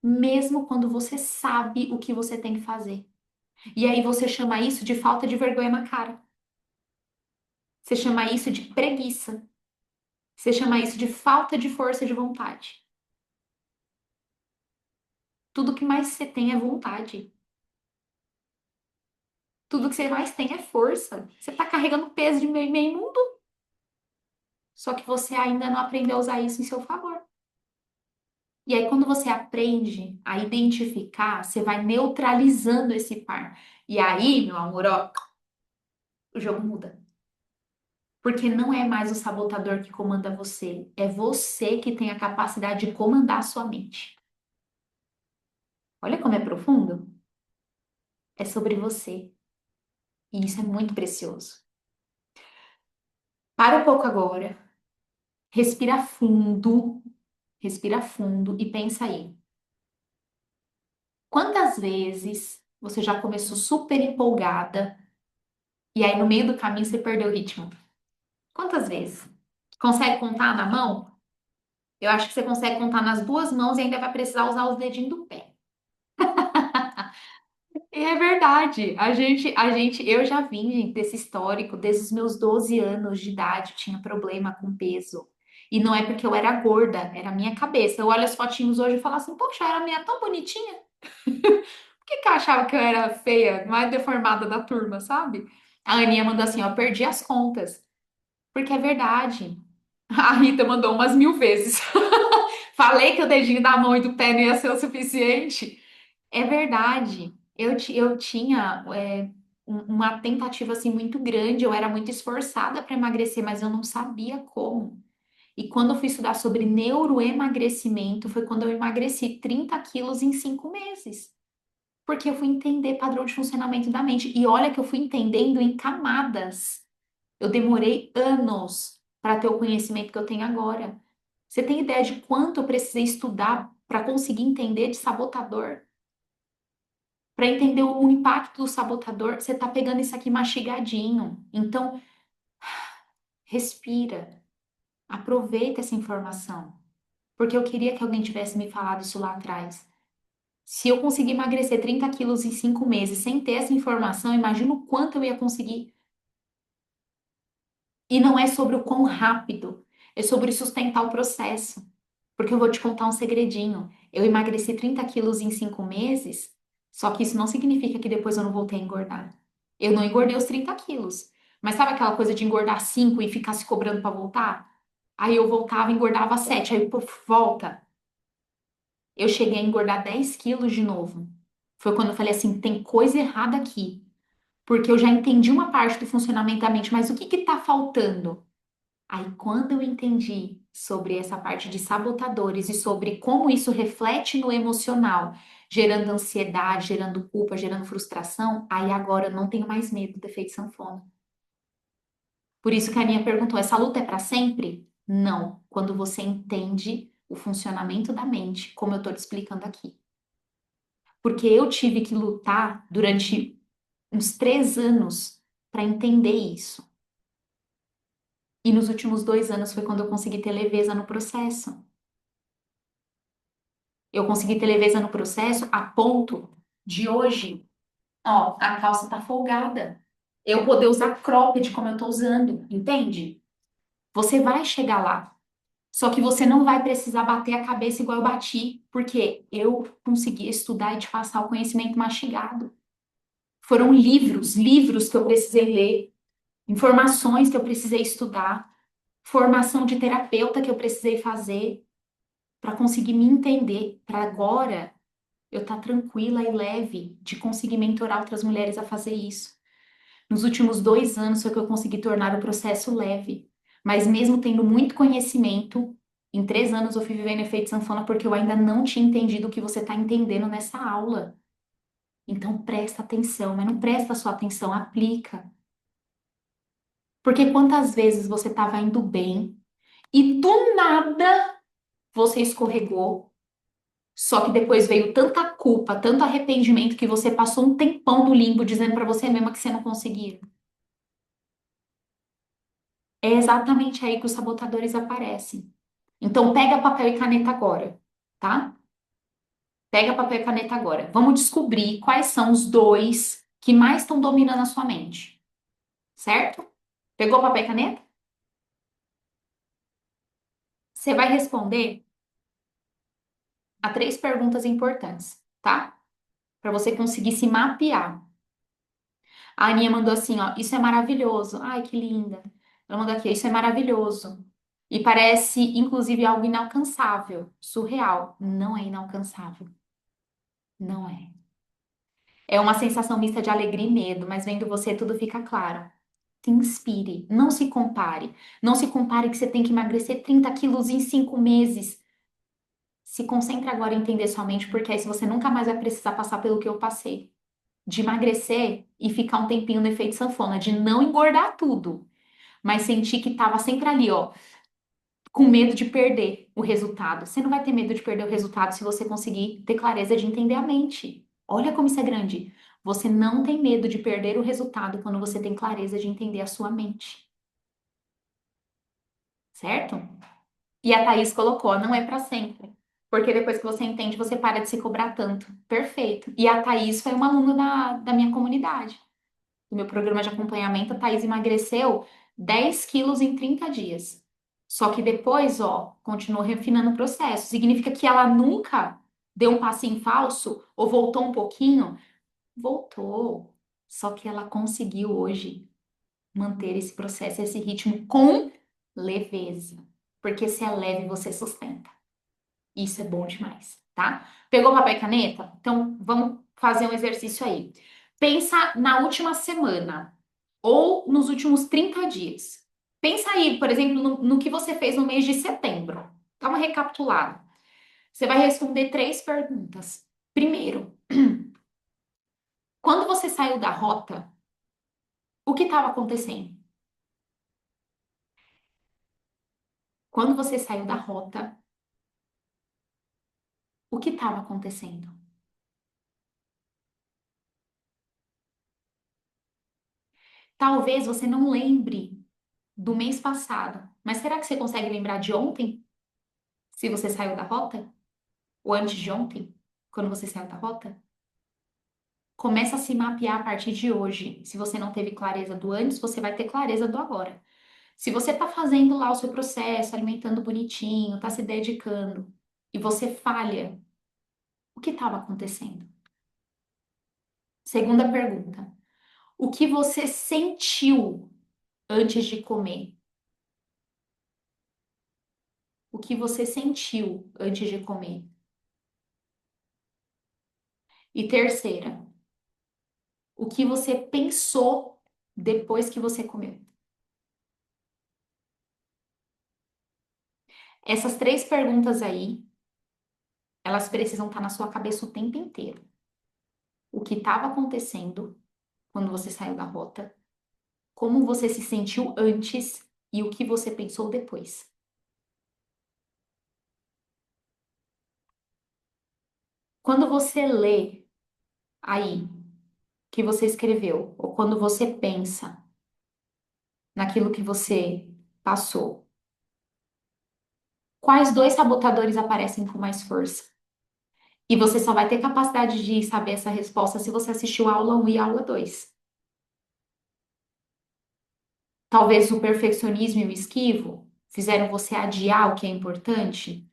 mesmo quando você sabe o que você tem que fazer. E aí você chama isso de falta de vergonha na cara. Você chama isso de preguiça. Você chama isso de falta de força de vontade. Tudo que mais você tem é vontade. Tudo que você mais tem é força. Você tá carregando peso de meio mundo. Só que você ainda não aprendeu a usar isso em seu favor. E aí, quando você aprende a identificar, você vai neutralizando esse par. E aí, meu amor, ó, o jogo muda. Porque não é mais o sabotador que comanda você, é você que tem a capacidade de comandar a sua mente. Olha como é profundo. É sobre você. E isso é muito precioso. Para um pouco agora, respira fundo e pensa aí. Quantas vezes você já começou super empolgada e aí no meio do caminho você perdeu o ritmo? Quantas vezes? Consegue contar na mão? Eu acho que você consegue contar nas duas mãos e ainda vai precisar usar os dedinhos do pé. E é verdade. Eu já vim, gente, desse histórico, desde os meus 12 anos de idade, eu tinha problema com peso. E não é porque eu era gorda, era a minha cabeça. Eu olho as fotinhos hoje e falo assim, poxa, eu era a minha tão bonitinha. Por que que eu achava que eu era feia, mais deformada da turma, sabe? A Aninha mandou assim, ó, perdi as contas. Porque é verdade. A Rita mandou umas 1000 vezes. Falei que o dedinho da mão e do pé não ia ser o suficiente. É verdade. Eu tinha uma tentativa assim muito grande. Eu era muito esforçada para emagrecer, mas eu não sabia como. E quando eu fui estudar sobre neuroemagrecimento, foi quando eu emagreci 30 quilos em 5 meses. Porque eu fui entender padrão de funcionamento da mente. E olha que eu fui entendendo em camadas. Eu demorei anos para ter o conhecimento que eu tenho agora. Você tem ideia de quanto eu precisei estudar para conseguir entender de sabotador? Para entender o impacto do sabotador, você está pegando isso aqui mastigadinho. Então, respira, aproveita essa informação. Porque eu queria que alguém tivesse me falado isso lá atrás. Se eu conseguir emagrecer 30 quilos em 5 meses sem ter essa informação, imagina o quanto eu ia conseguir. E não é sobre o quão rápido, é sobre sustentar o processo. Porque eu vou te contar um segredinho. Eu emagreci 30 quilos em 5 meses, só que isso não significa que depois eu não voltei a engordar. Eu não engordei os 30 quilos. Mas sabe aquela coisa de engordar 5 e ficar se cobrando para voltar? Aí eu voltava e engordava 7, aí puf, volta. Eu cheguei a engordar 10 quilos de novo. Foi quando eu falei assim, tem coisa errada aqui. Porque eu já entendi uma parte do funcionamento da mente, mas o que que tá faltando? Aí, quando eu entendi sobre essa parte de sabotadores e sobre como isso reflete no emocional, gerando ansiedade, gerando culpa, gerando frustração, aí agora eu não tenho mais medo do efeito sanfona. Por isso que a Aninha perguntou: essa luta é para sempre? Não. Quando você entende o funcionamento da mente, como eu estou te explicando aqui. Porque eu tive que lutar durante uns 3 anos para entender isso. E nos últimos 2 anos foi quando eu consegui ter leveza no processo. Eu consegui ter leveza no processo a ponto de hoje, ó, a calça tá folgada. Eu poder usar cropped como eu tô usando, entende? Você vai chegar lá. Só que você não vai precisar bater a cabeça igual eu bati, porque eu consegui estudar e te passar o conhecimento mastigado. Foram livros, livros que eu precisei ler, informações que eu precisei estudar, formação de terapeuta que eu precisei fazer para conseguir me entender, para agora eu estar tranquila e leve de conseguir mentorar outras mulheres a fazer isso. Nos últimos 2 anos foi que eu consegui tornar o processo leve. Mas mesmo tendo muito conhecimento, em 3 anos eu fui vivendo efeito sanfona porque eu ainda não tinha entendido o que você está entendendo nessa aula. Então presta atenção, mas não presta só atenção, aplica. Porque quantas vezes você estava indo bem e do nada você escorregou. Só que depois veio tanta culpa, tanto arrependimento que você passou um tempão no limbo dizendo pra você mesma que você não conseguia. É exatamente aí que os sabotadores aparecem. Então pega papel e caneta agora, tá? Pega papel e caneta agora. Vamos descobrir quais são os dois que mais estão dominando a sua mente, certo? Pegou papel e caneta? Você vai responder a 3 perguntas importantes, tá? Pra você conseguir se mapear. A Aninha mandou assim, ó, isso é maravilhoso. Ai, que linda. Ela mandou aqui, isso é maravilhoso. E parece, inclusive, algo inalcançável, surreal. Não é inalcançável. Não é. É uma sensação mista de alegria e medo, mas vendo você tudo fica claro. Se inspire, não se compare. Não se compare que você tem que emagrecer 30 quilos em 5 meses. Se concentre agora em entender sua mente, porque aí você nunca mais vai precisar passar pelo que eu passei. De emagrecer e ficar um tempinho no efeito sanfona, de não engordar tudo, mas sentir que estava sempre ali, ó, com medo de perder o resultado. Você não vai ter medo de perder o resultado se você conseguir ter clareza de entender a mente. Olha como isso é grande. Você não tem medo de perder o resultado quando você tem clareza de entender a sua mente, certo? E a Thaís colocou, não é para sempre. Porque depois que você entende, você para de se cobrar tanto. Perfeito. E a Thaís foi uma aluna da minha comunidade. No meu programa de acompanhamento, a Thaís emagreceu 10 quilos em 30 dias. Só que depois, ó, continuou refinando o processo. Significa que ela nunca deu um passinho falso ou voltou um pouquinho? Voltou. Só que ela conseguiu hoje manter esse processo, esse ritmo com leveza. Porque se é leve, você sustenta. Isso é bom demais, tá? Pegou papel e caneta? Então, vamos fazer um exercício aí. Pensa na última semana ou nos últimos 30 dias. Pensa aí, por exemplo, no que você fez no mês de setembro. Dá uma recapitulada. Você vai responder 3 perguntas. Primeiro, quando você saiu da rota, o que estava acontecendo? Quando você saiu da rota, o que estava acontecendo? Talvez você não lembre do mês passado, mas será que você consegue lembrar de ontem? Se você saiu da rota? Ou antes de ontem? quando você saiu da rota? Começa a se mapear a partir de hoje. Se você não teve clareza do antes, você vai ter clareza do agora. Se você está fazendo lá o seu processo, alimentando bonitinho, está se dedicando, e você falha, o que estava acontecendo? Segunda pergunta: o que você sentiu antes de comer? O que você sentiu antes de comer? E terceira, o que você pensou depois que você comeu? Essas três perguntas aí, elas precisam estar na sua cabeça o tempo inteiro. O que estava acontecendo quando você saiu da rota, como você se sentiu antes e o que você pensou depois. Quando você lê aí que você escreveu, ou quando você pensa naquilo que você passou, quais dois sabotadores aparecem com mais força? E você só vai ter capacidade de saber essa resposta se você assistiu a aula um e a aula 2. Talvez o perfeccionismo e o esquivo fizeram você adiar o que é importante,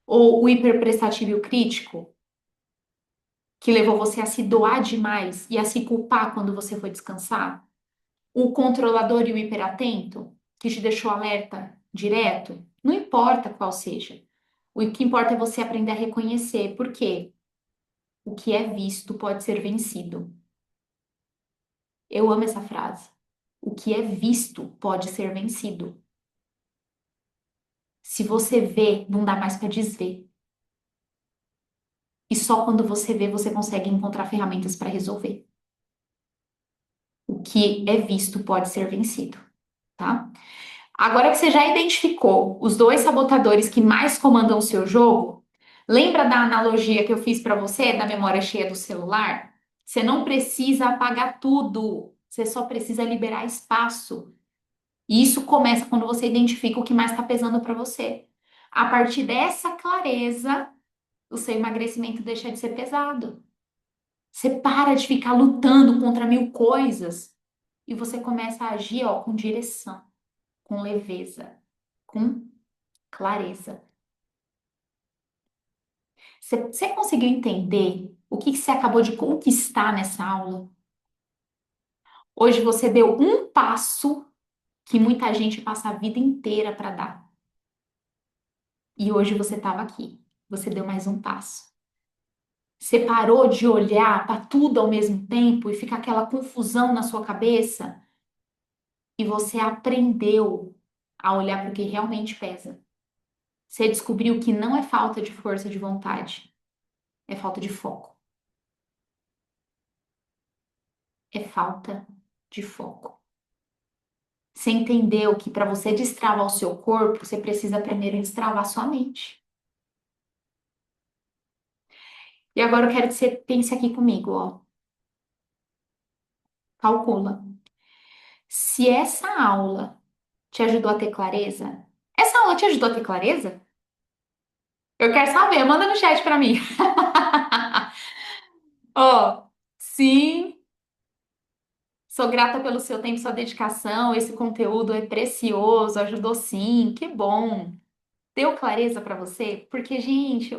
ou o hiperprestativo e o crítico, que levou você a se doar demais e a se culpar quando você foi descansar, o controlador e o hiperatento, que te deixou alerta direto, não importa qual seja. O que importa é você aprender a reconhecer, porque o que é visto pode ser vencido. Eu amo essa frase. O que é visto pode ser vencido. Se você vê, não dá mais para desver. E só quando você vê, você consegue encontrar ferramentas para resolver. O que é visto pode ser vencido, tá? Agora que você já identificou os dois sabotadores que mais comandam o seu jogo, lembra da analogia que eu fiz para você da memória cheia do celular? Você não precisa apagar tudo, você só precisa liberar espaço. E isso começa quando você identifica o que mais está pesando para você. A partir dessa clareza, o seu emagrecimento deixa de ser pesado. Você para de ficar lutando contra mil coisas e você começa a agir, ó, com direção, com leveza, com clareza. Você conseguiu entender o que você acabou de conquistar nessa aula? Hoje você deu um passo que muita gente passa a vida inteira para dar. E hoje você estava aqui. Você deu mais um passo. Você parou de olhar para tudo ao mesmo tempo e fica aquela confusão na sua cabeça e você aprendeu a olhar para o que realmente pesa. Você descobriu que não é falta de força de vontade, é falta de foco. É falta de foco. Você entendeu que para você destravar o seu corpo, você precisa primeiro destravar sua mente. E agora eu quero que você pense aqui comigo, ó. Calcula. Se essa aula te ajudou a ter clareza, essa aula te ajudou a ter clareza? Eu quero saber, manda no chat para mim. Ó, sim, sou grata pelo seu tempo e sua dedicação. Esse conteúdo é precioso, ajudou sim, que bom. Deu clareza para você? Porque, gente,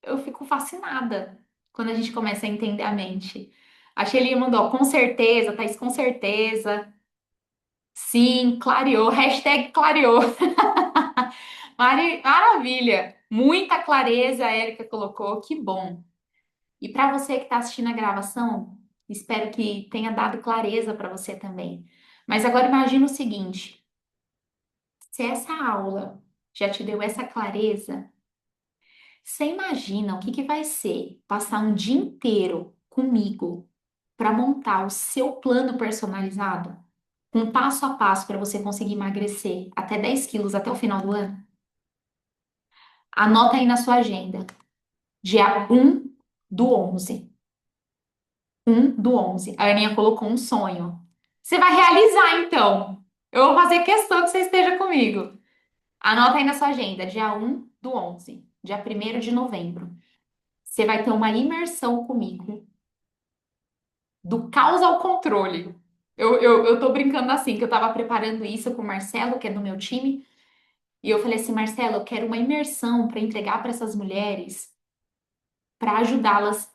eu fico fascinada quando a gente começa a entender a mente. A Shelly mandou, com certeza, Thaís, com certeza. Sim, clareou, hashtag clareou. Maravilha! Muita clareza a Erika colocou, que bom. E para você que está assistindo a gravação, espero que tenha dado clareza para você também. Mas agora imagina o seguinte: se essa aula já te deu essa clareza, você imagina o que vai ser passar um dia inteiro comigo para montar o seu plano personalizado, um passo a passo para você conseguir emagrecer até 10 quilos até o final do ano? Anota aí na sua agenda, dia 1/11. 1/11. A Aninha colocou um sonho. Você vai realizar, então. Eu vou fazer questão que você esteja comigo. Anota aí na sua agenda, dia 1/11, dia 1º de novembro. Você vai ter uma imersão comigo, do caos ao controle. Eu tô brincando assim, que eu tava preparando isso com o Marcelo, que é do meu time, e eu falei assim, Marcelo, eu quero uma imersão para entregar para essas mulheres, para ajudá-las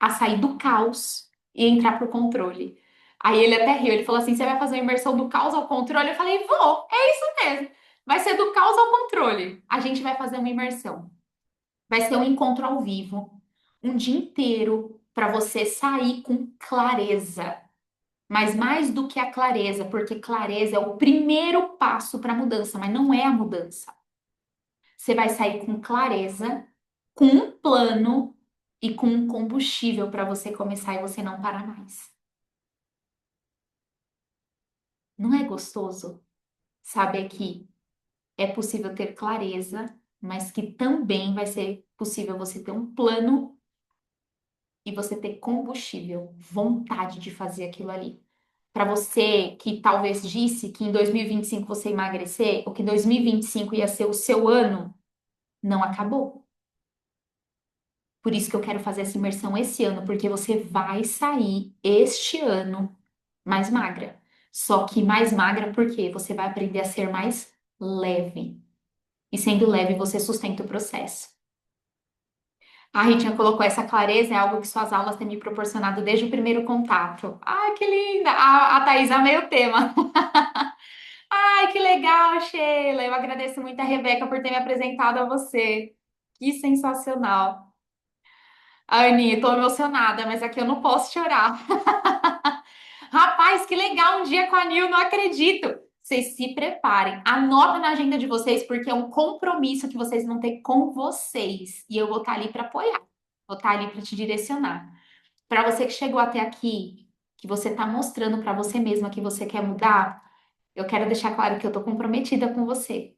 a sair do caos e entrar pro controle. Aí ele até riu, ele falou assim: você vai fazer uma imersão do caos ao controle? Eu falei, vou, é isso mesmo. Vai ser do caos ao controle. A gente vai fazer uma imersão. Vai ser um encontro ao vivo, um dia inteiro, para você sair com clareza. Mas mais do que a clareza, porque clareza é o primeiro passo para a mudança, mas não é a mudança. Você vai sair com clareza, com um plano e com um combustível para você começar e você não parar mais. Não é gostoso saber que é possível ter clareza, mas que também vai ser possível você ter um plano e você ter combustível, vontade de fazer aquilo ali. Para você que talvez disse que em 2025 você ia emagrecer, ou que 2025 ia ser o seu ano, não acabou. Por isso que eu quero fazer essa imersão esse ano, porque você vai sair este ano mais magra. Só que mais magra porque você vai aprender a ser mais leve. E sendo leve, você sustenta o processo. A Ritinha colocou essa clareza, é algo que suas aulas têm me proporcionado desde o primeiro contato. Ai, que linda! A Thaís amei o tema. Ai, que legal, Sheila. Eu agradeço muito a Rebeca por ter me apresentado a você. Que sensacional. Aninha, tô emocionada, mas aqui eu não posso chorar. Rapaz, que legal um dia com a Nil, não acredito. Vocês se preparem, anota na agenda de vocês, porque é um compromisso que vocês vão ter com vocês. E eu vou estar ali para apoiar, vou estar ali para te direcionar. Para você que chegou até aqui, que você está mostrando para você mesma que você quer mudar, eu quero deixar claro que eu tô comprometida com você.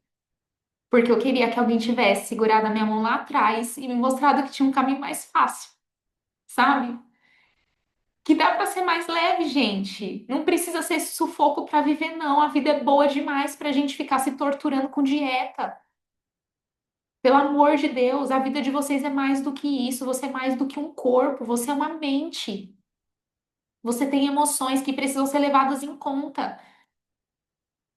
Porque eu queria que alguém tivesse segurado a minha mão lá atrás e me mostrado que tinha um caminho mais fácil, sabe? Que dá para ser mais leve, gente. Não precisa ser esse sufoco para viver, não. A vida é boa demais para a gente ficar se torturando com dieta. Pelo amor de Deus, a vida de vocês é mais do que isso. Você é mais do que um corpo. Você é uma mente. Você tem emoções que precisam ser levadas em conta.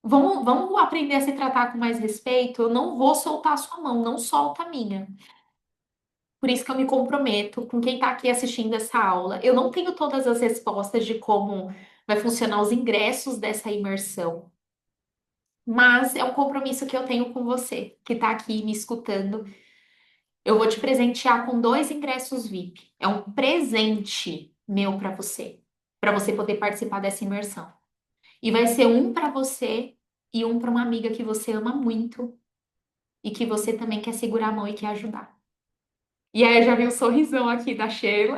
Vamos aprender a se tratar com mais respeito. Eu não vou soltar a sua mão, não solta a minha. Por isso que eu me comprometo com quem está aqui assistindo essa aula. Eu não tenho todas as respostas de como vai funcionar os ingressos dessa imersão, mas é um compromisso que eu tenho com você, que está aqui me escutando. Eu vou te presentear com 2 ingressos VIP. É um presente meu para você poder participar dessa imersão. E vai ser um para você e um para uma amiga que você ama muito e que você também quer segurar a mão e quer ajudar. E aí eu já vi o sorrisão aqui da Sheila.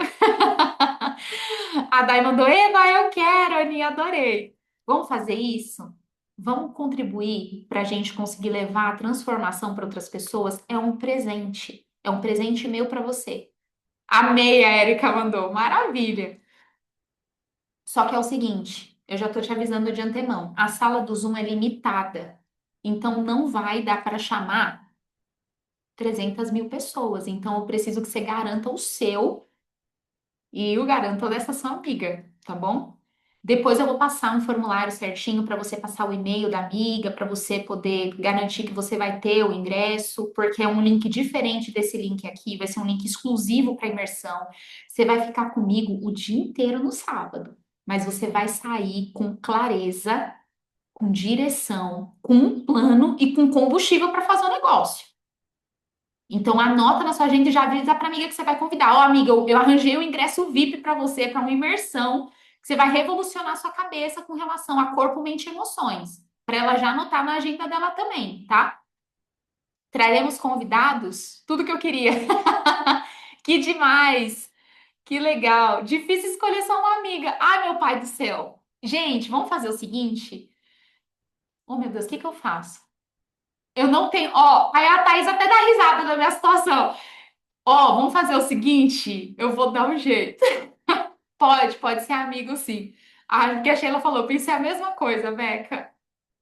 A Dai mandou, Eva, eu quero, Aninha, adorei. Vamos fazer isso? Vamos contribuir para a gente conseguir levar a transformação para outras pessoas? É um presente. É um presente meu para você. Amei, a Erika mandou. Maravilha. Só que é o seguinte, eu já estou te avisando de antemão. A sala do Zoom é limitada. Então não vai dar para chamar 300 mil pessoas. Então eu preciso que você garanta o seu e eu garanto dessa sua amiga, tá bom? Depois eu vou passar um formulário certinho para você passar o e-mail da amiga, para você poder garantir que você vai ter o ingresso, porque é um link diferente desse link aqui, vai ser um link exclusivo para imersão. Você vai ficar comigo o dia inteiro no sábado, mas você vai sair com clareza, com direção, com um plano e com combustível para fazer o negócio. Então anota na sua agenda e já avisa para amiga que você vai convidar. Ó, amiga, eu arranjei o ingresso VIP para você, para uma imersão, que você vai revolucionar a sua cabeça com relação a corpo, mente e emoções. Para ela já anotar na agenda dela também, tá? Traremos convidados, tudo que eu queria. Que demais! Que legal! Difícil escolher só uma amiga. Ai, meu pai do céu! Gente, vamos fazer o seguinte. Oh, meu Deus, o que que eu faço? Eu não tenho. Ó, aí a Thaís até dá risada da minha situação. Ó, vamos fazer o seguinte, eu vou dar um jeito. Pode ser amigo, sim. Ah, o que a Sheila falou, pensei a mesma coisa, Beca.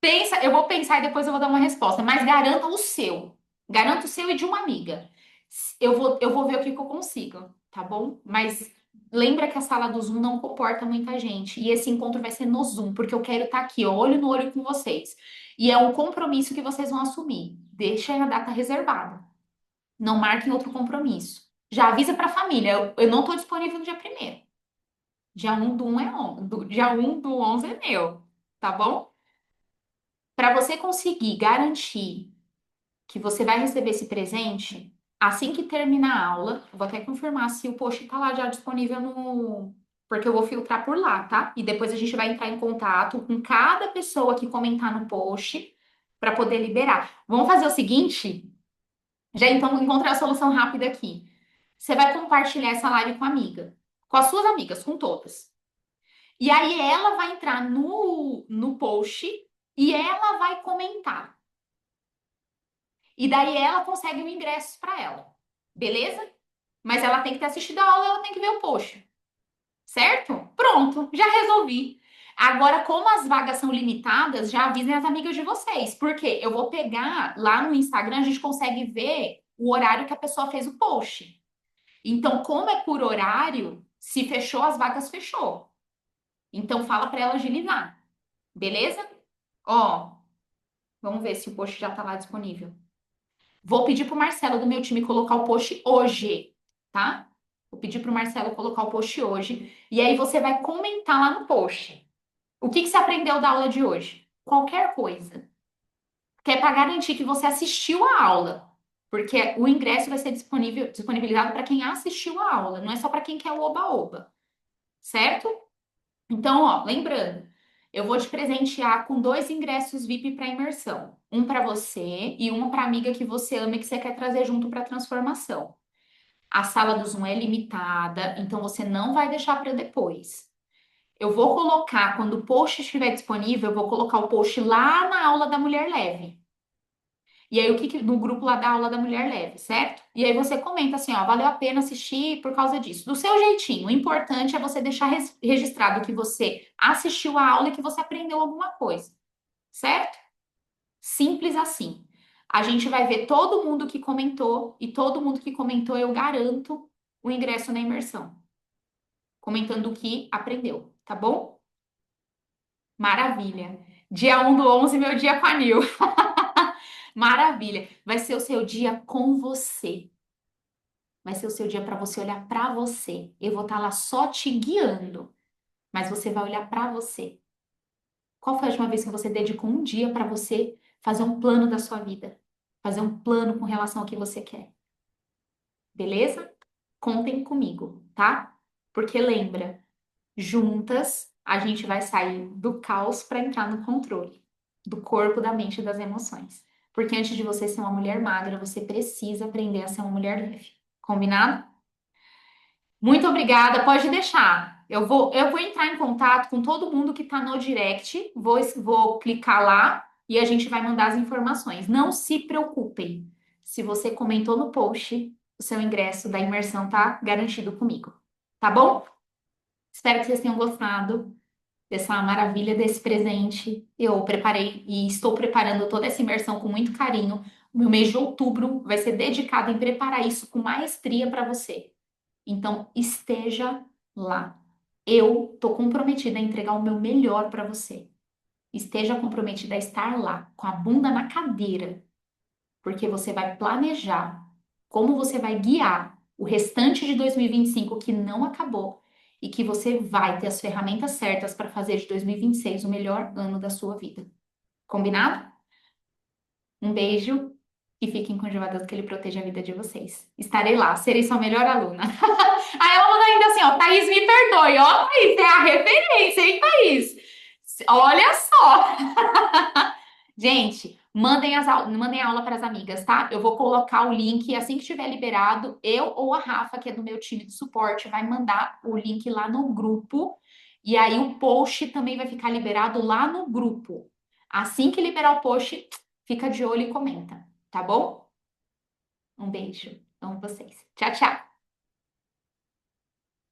Pensa, eu vou pensar e depois eu vou dar uma resposta, mas garanta o seu. Garanta o seu e de uma amiga. Eu vou ver o que que eu consigo, tá bom? Mas lembra que a sala do Zoom não comporta muita gente. E esse encontro vai ser no Zoom, porque eu quero estar aqui, ó, olho no olho com vocês. E é um compromisso que vocês vão assumir. Deixa a data reservada. Não marquem outro compromisso. Já avisa para a família, eu não estou disponível no dia primeiro. Dia 1 do 1 é dia 1 do 11 é meu, tá bom? Para você conseguir garantir que você vai receber esse presente, assim que terminar a aula, eu vou até confirmar se o post tá lá já disponível no. Porque eu vou filtrar por lá, tá? E depois a gente vai entrar em contato com cada pessoa que comentar no post para poder liberar. Vamos fazer o seguinte? Já então encontrei a solução rápida aqui. Você vai compartilhar essa live com a amiga, com as suas amigas, com todas. E aí ela vai entrar no post e ela vai comentar. E daí ela consegue o ingresso para ela. Beleza? Mas ela tem que ter assistido a aula, ela tem que ver o post. Certo? Pronto, já resolvi. Agora, como as vagas são limitadas, já avisem as amigas de vocês. Porque eu vou pegar lá no Instagram, a gente consegue ver o horário que a pessoa fez o post. Então, como é por horário, se fechou, as vagas fechou. Então, fala para ela agilizar. Beleza? Ó, vamos ver se o post já tá lá disponível. Vou pedir pro Marcelo do meu time colocar o post hoje, tá? Vou pedir pro Marcelo colocar o post hoje. E aí você vai comentar lá no post. O que que você aprendeu da aula de hoje? Qualquer coisa. Que é para garantir que você assistiu a aula. Porque o ingresso vai ser disponibilizado para quem assistiu a aula, não é só para quem quer o oba-oba. Certo? Então, ó, lembrando, eu vou te presentear com 2 ingressos VIP para imersão. Um para você e um para amiga que você ama e que você quer trazer junto para transformação. A sala do Zoom é limitada, então você não vai deixar para depois. Eu vou colocar, quando o post estiver disponível, eu vou colocar o post lá na aula da Mulher Leve. E aí, no grupo lá da aula da Mulher Leve, certo? E aí você comenta assim, ó, valeu a pena assistir por causa disso. Do seu jeitinho. O importante é você deixar registrado que você assistiu a aula e que você aprendeu alguma coisa, certo? Simples assim. A gente vai ver todo mundo que comentou e todo mundo que comentou, eu garanto o ingresso na imersão, comentando o que aprendeu, tá bom? Maravilha. Dia 1 do 11, meu dia com a Nil. Maravilha. Vai ser o seu dia com você. Vai ser o seu dia para você olhar para você. Eu vou estar lá só te guiando, mas você vai olhar para você. Qual foi a última vez que você dedicou um dia para você fazer um plano da sua vida? Fazer um plano com relação ao que você quer. Beleza? Contem comigo, tá? Porque lembra, juntas a gente vai sair do caos para entrar no controle do corpo, da mente e das emoções. Porque antes de você ser uma mulher magra, você precisa aprender a ser uma mulher leve. Combinado? Muito obrigada, pode deixar. Eu vou entrar em contato com todo mundo que está no direct, vou clicar lá e a gente vai mandar as informações. Não se preocupem. Se você comentou no post, o seu ingresso da imersão tá garantido comigo. Tá bom? Espero que vocês tenham gostado dessa maravilha desse presente. Eu preparei e estou preparando toda essa imersão com muito carinho. O meu mês de outubro vai ser dedicado em preparar isso com maestria para você. Então, esteja lá. Eu tô comprometida a entregar o meu melhor para você. Esteja comprometida a estar lá, com a bunda na cadeira, porque você vai planejar como você vai guiar o restante de 2025 que não acabou e que você vai ter as ferramentas certas para fazer de 2026 o melhor ano da sua vida. Combinado? Um beijo e fiquem com Deus que ele proteja a vida de vocês. Estarei lá, serei sua melhor aluna. Aí ela manda ainda assim, ó, Thaís, me perdoe. Ó, Thaís, é a referência, hein, Thaís? Olha só. Gente, mandem aula para as amigas, tá? Eu vou colocar o link assim que estiver liberado. Eu ou a Rafa, que é do meu time de suporte, vai mandar o link lá no grupo. E aí o post também vai ficar liberado lá no grupo. Assim que liberar o post, fica de olho e comenta, tá bom? Um beijo. Amo vocês. Tchau, tchau.